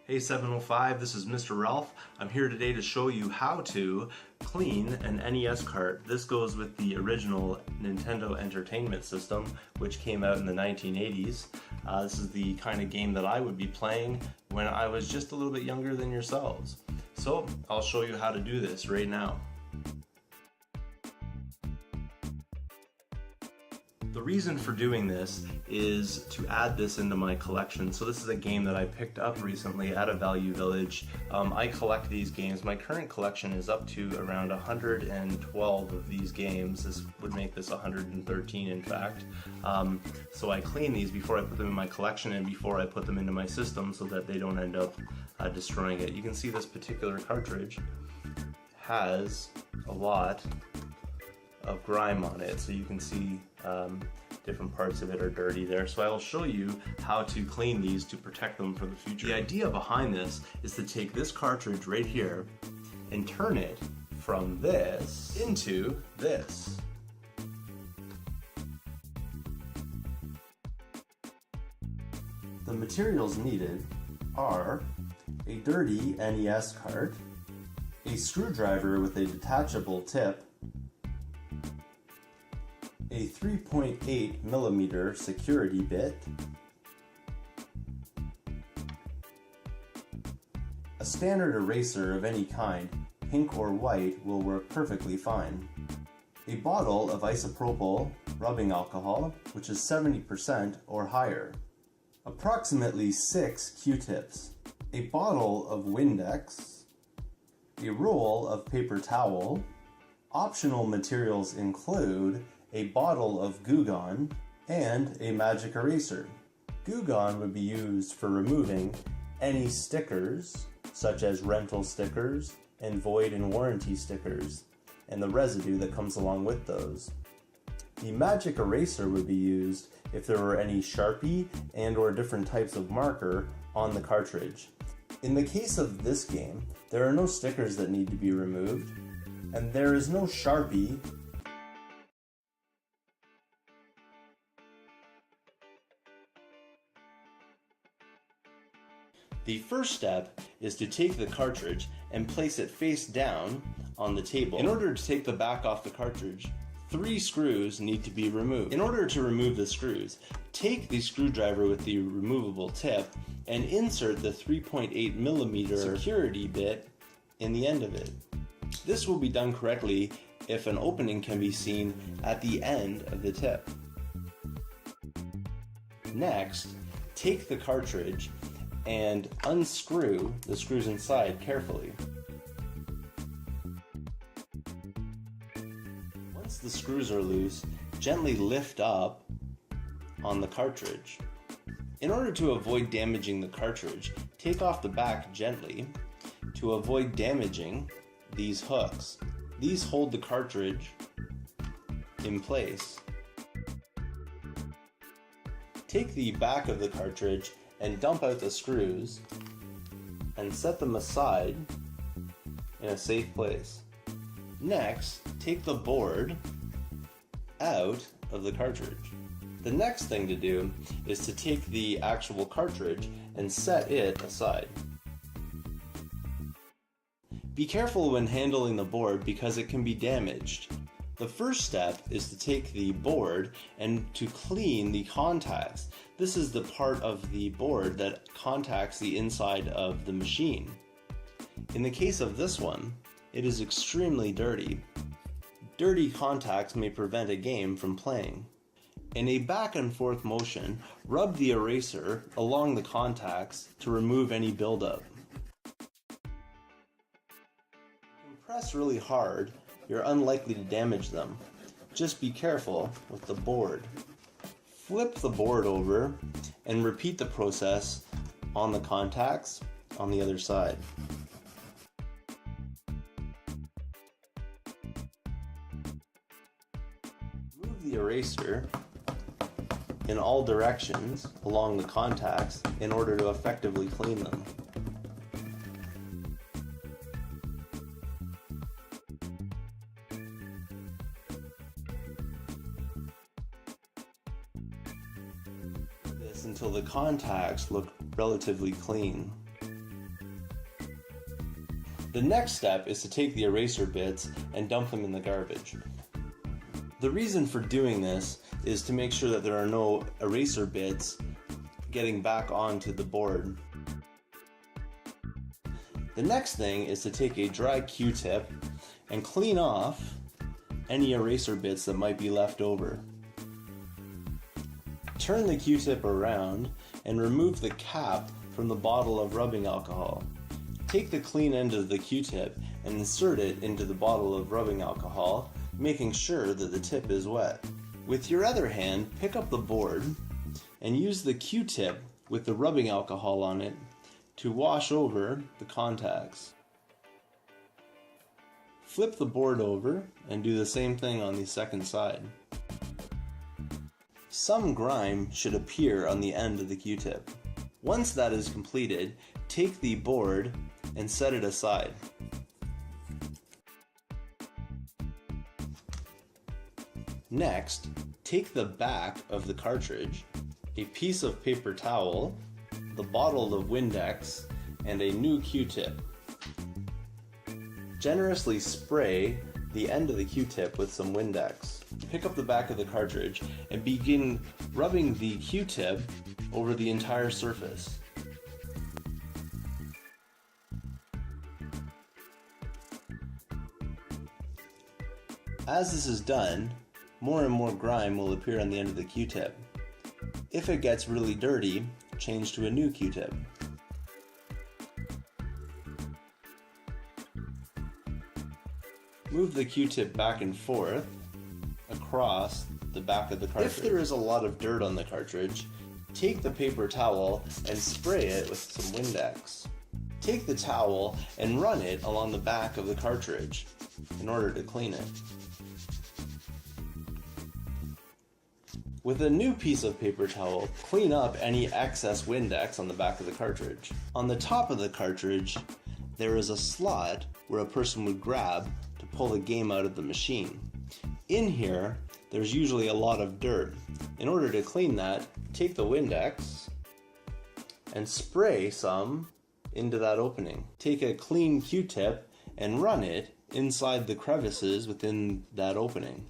Hey 705, this is Mr. Ralph. I'm here today to show you how to clean an NES cart. This goes with the original Nintendo Entertainment System, which came out in the 1980s. This is the kind of game that I would be playing when I was just a little bit younger than yourselves. So I'll show you how to do this right now. The reason for doing this is to add this into my collection. So this is a game that I picked up recently at a Value Village. I collect these games. My current collection is up to around 112 of these games. This would make this 113 in fact. So I clean these before I put them in my collection and before I put them into my system so that they don't end up destroying it. You can see this particular cartridge has a lot of grime on it, so you can see different parts of it are dirty there. So I will show you how to clean these to protect them for the future. The idea behind this is to take this cartridge right here and turn it from this into this. The materials needed are a dirty NES cart, a screwdriver with a detachable tip, a 3.8mm security bit, a standard eraser of any kind, pink or white, will work perfectly fine, a bottle of isopropyl rubbing alcohol, which is 70% or higher, approximately 6 Q-tips, a bottle of Windex, a roll of paper towel. Optional materials include a bottle of Goo Gone, and a magic eraser. Goo Gone would be used for removing any stickers, such as rental stickers and void and warranty stickers, and the residue that comes along with those. The magic eraser would be used if there were any Sharpie and or different types of marker on the cartridge. In the case of this game, there are no stickers that need to be removed, and there is no Sharpie . The first step is to take the cartridge and place it face down on the table. In order to take the back off the cartridge, 3 screws need to be removed. In order to remove the screws, take the screwdriver with the removable tip and insert the 3.8mm security bit in the end of it. This will be done correctly if an opening can be seen at the end of the tip. Next, take the cartridge and unscrew the screws inside carefully. Once the screws are loose, gently lift up on the cartridge. In order to avoid damaging the cartridge, take off the back gently to avoid damaging these hooks. These hold the cartridge in place. Take the back of the cartridge and dump out the screws and set them aside in a safe place. Next, take the board out of the cartridge. The next thing to do is to take the actual cartridge and set it aside. Be careful when handling the board because it can be damaged. The first step is to take the board and to clean the contacts. This is the part of the board that contacts the inside of the machine. In the case of this one, it is extremely dirty. Dirty contacts may prevent a game from playing. In a back and forth motion, rub the eraser along the contacts to remove any buildup. Press really hard, you're unlikely to damage them. Just be careful with the board. Flip the board over and repeat the process on the contacts on the other side. Move the eraser in all directions along the contacts in order to effectively clean them. Until the contacts look relatively clean. The next step is to take the eraser bits and dump them in the garbage. The reason for doing this is to make sure that there are no eraser bits getting back onto the board. The next thing is to take a dry Q-tip and clean off any eraser bits that might be left over. Turn the Q-tip around and remove the cap from the bottle of rubbing alcohol. Take the clean end of the Q-tip and insert it into the bottle of rubbing alcohol, making sure that the tip is wet. With your other hand, pick up the board and use the Q-tip with the rubbing alcohol on it to wash over the contacts. Flip the board over and do the same thing on the second side. Some grime should appear on the end of the Q-tip. Once that is completed, take the board and set it aside. Next, take the back of the cartridge, a piece of paper towel, the bottle of Windex, and a new Q-tip. Generously spray the end of the Q-tip with some Windex. Pick up the back of the cartridge and begin rubbing the Q-tip over the entire surface. As this is done, more and more grime will appear on the end of the Q-tip. If it gets really dirty, change to a new Q-tip. Move the Q-tip back and forth across the back of the cartridge. If there is a lot of dirt on the cartridge, take the paper towel and spray it with some Windex. Take the towel and run it along the back of the cartridge in order to clean it. With a new piece of paper towel, clean up any excess Windex on the back of the cartridge. On the top of the cartridge, there is a slot where a person would grab to pull the game out of the machine. In here, there's usually a lot of dirt. In order to clean that, take the Windex and spray some into that opening. Take a clean Q-tip and run it inside the crevices within that opening.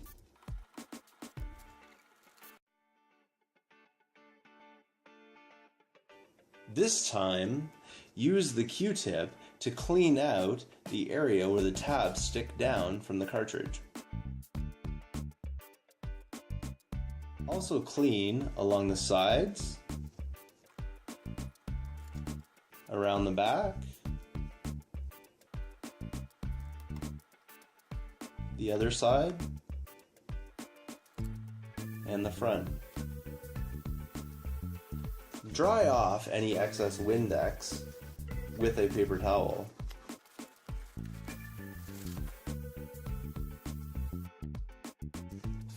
This time, use the Q-tip to clean out the area where the tabs stick down from the cartridge. Also clean along the sides, around the back, the other side, and the front. Dry off any excess Windex with a paper towel.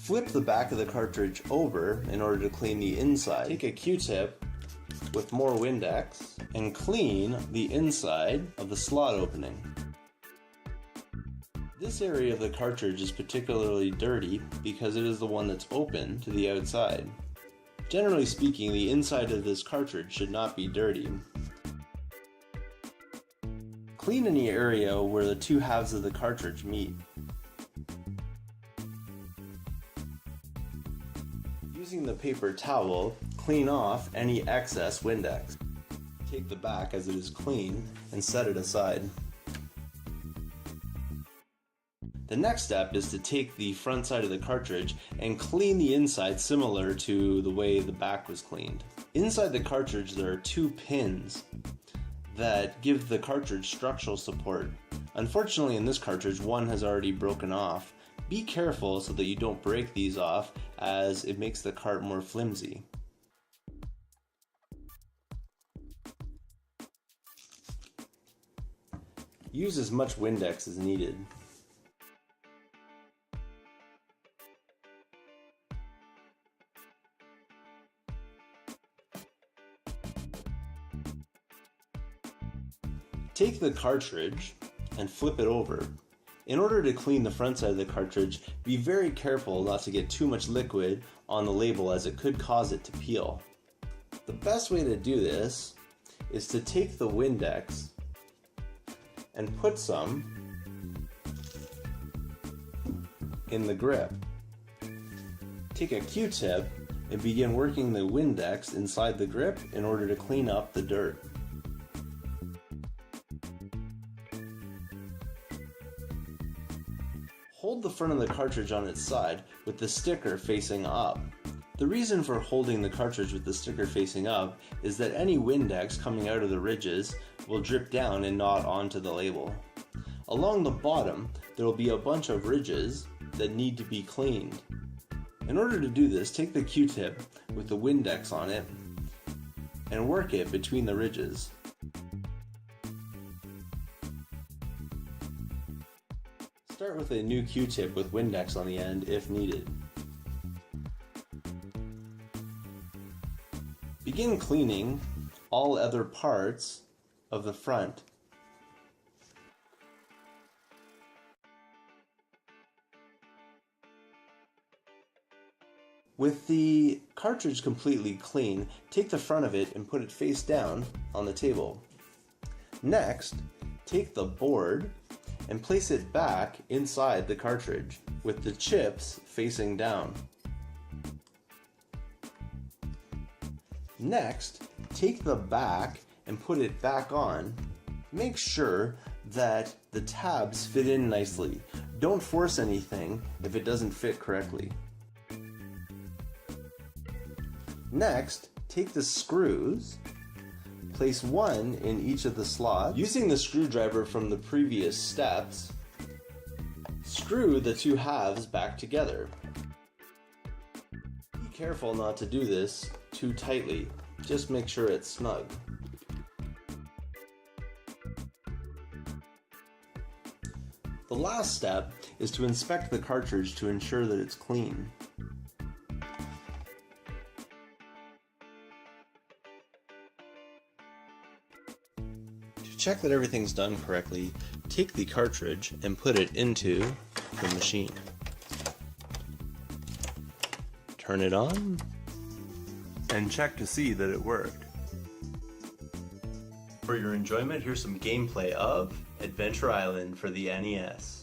Flip the back of the cartridge over in order to clean the inside. Take a Q-tip with more Windex and clean the inside of the slot opening. This area of the cartridge is particularly dirty because it is the one that's open to the outside. Generally speaking, the inside of this cartridge should not be dirty. Clean any area where the two halves of the cartridge meet. Using the paper towel, clean off any excess Windex. Take the back as it is clean and set it aside. The next step is to take the front side of the cartridge and clean the inside similar to the way the back was cleaned. Inside the cartridge there are two pins that give the cartridge structural support. Unfortunately in this cartridge one has already broken off. Be careful so that you don't break these off as it makes the cart more flimsy. Use as much Windex as needed. Take the cartridge and flip it over. In order to clean the front side of the cartridge, be very careful not to get too much liquid on the label as it could cause it to peel. The best way to do this is to take the Windex and put some in the grip. Take a Q-tip and begin working the Windex inside the grip in order to clean up the dirt. Hold the front of the cartridge on its side with the sticker facing up. The reason for holding the cartridge with the sticker facing up is that any Windex coming out of the ridges will drip down and not onto the label. Along the bottom, there will be a bunch of ridges that need to be cleaned. In order to do this, take the Q-tip with the Windex on it and work it between the ridges. Start with a new Q-tip with Windex on the end if needed. Begin cleaning all other parts of the front. With the cartridge completely clean, take the front of it and put it face down on the table. Next, take the board and place it back inside the cartridge with the chips facing down. Next, take the back and put it back on. Make sure that the tabs fit in nicely. Don't force anything if it doesn't fit correctly. Next, take the screws, place one in each of the slots. Using the screwdriver from the previous steps, screw the two halves back together. Be careful not to do this too tightly, just make sure it's snug. The last step is to inspect the cartridge to ensure that it's clean. To check that everything's done correctly, take the cartridge and put it into the machine. Turn it on and check to see that it worked. For your enjoyment, here's some gameplay of Adventure Island for the NES.